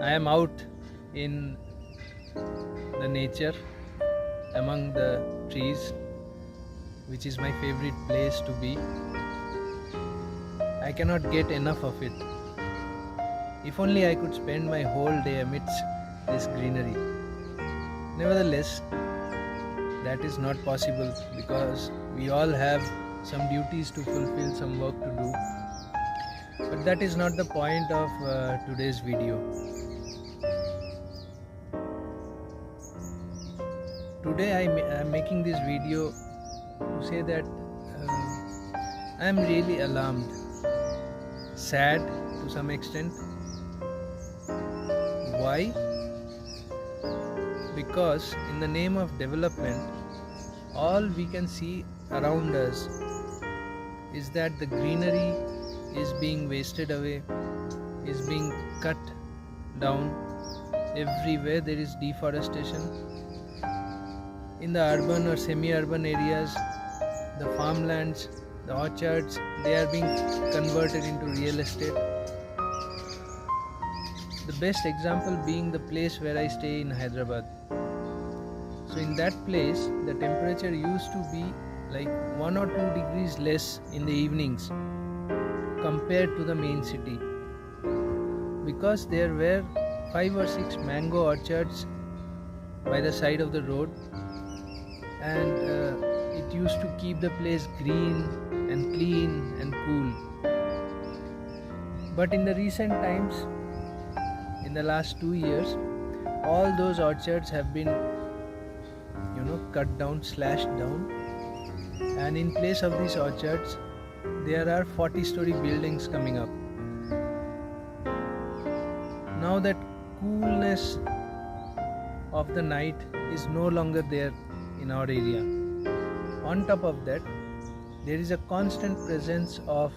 I am out in the nature among the trees, which is my favorite place to be. I cannot get enough of it. If only I could spend my whole day amidst this greenery. Nevertheless, that is not possible because we all have some duties to fulfill, some work to do. But that is not the point of today's video. Today I am making this video to say that I am really alarmed, sad to some extent. Why? Because in the name of development, all we can see around us is that the greenery is being wasted away, is being cut down. Everywhere there is deforestation. In the urban or semi-urban areas, the farmlands, the orchards, they are being converted into real estate. The best example being the place where I stay in Hyderabad. So in that place, the temperature used to be like 1 or 2 degrees less in the evenings compared to the main city, because there were 5 or 6 mango orchards by the side of the road, and it used to keep the place green and clean and cool. But in the recent times, in the last 2 years, all those orchards have been cut down, slashed down, and in place of these orchards there are 40-story buildings coming up. Now that coolness of the night is no longer there in our area. On top of that, there is a constant presence of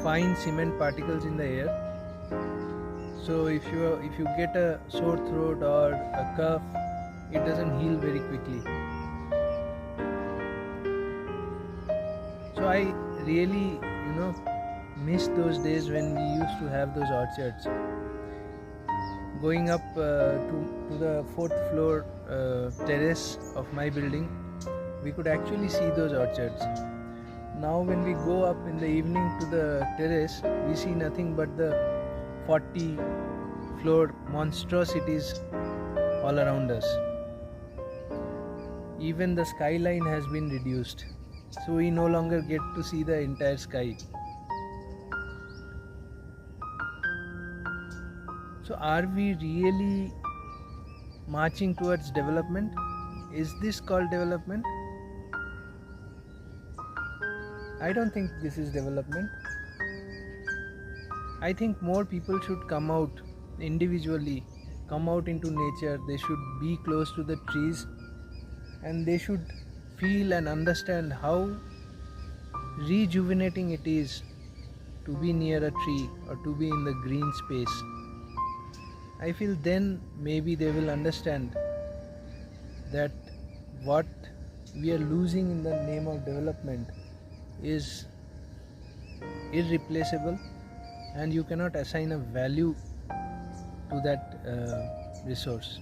fine cement particles in the air. So if you get a sore throat or a cough, it doesn't heal very quickly. So I really miss those days when we used to have those orchards. Going up to the 4th floor terrace of my building, we could actually see those orchards. Now when we go up in the evening to the terrace, we see nothing but the 40 floor monstrosities all around us. Even the skyline has been reduced, so we no longer get to see the entire sky. So are we really marching towards development? Is this called development? I don't think this is development. I think more people should come out individually, come out into nature. They should be close to the trees, and they should feel and understand how rejuvenating it is to be near a tree or to be in the green space. I feel then maybe they will understand that what we are losing in the name of development is irreplaceable, and you cannot assign a value to that resource.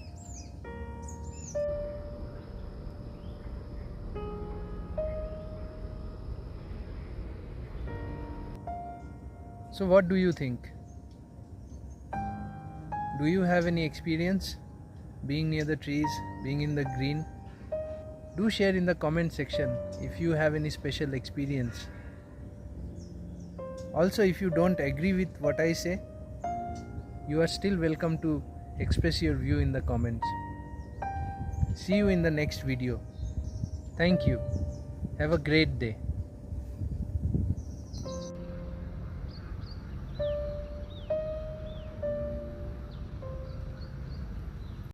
So what do you think? Do you have any experience being near the trees, being in the green? Do share in the comment section if you have any special experience. Also, if you don't agree with what I say, you are still welcome to express your view in the comments. See you in the next video. Thank you. Have a great day.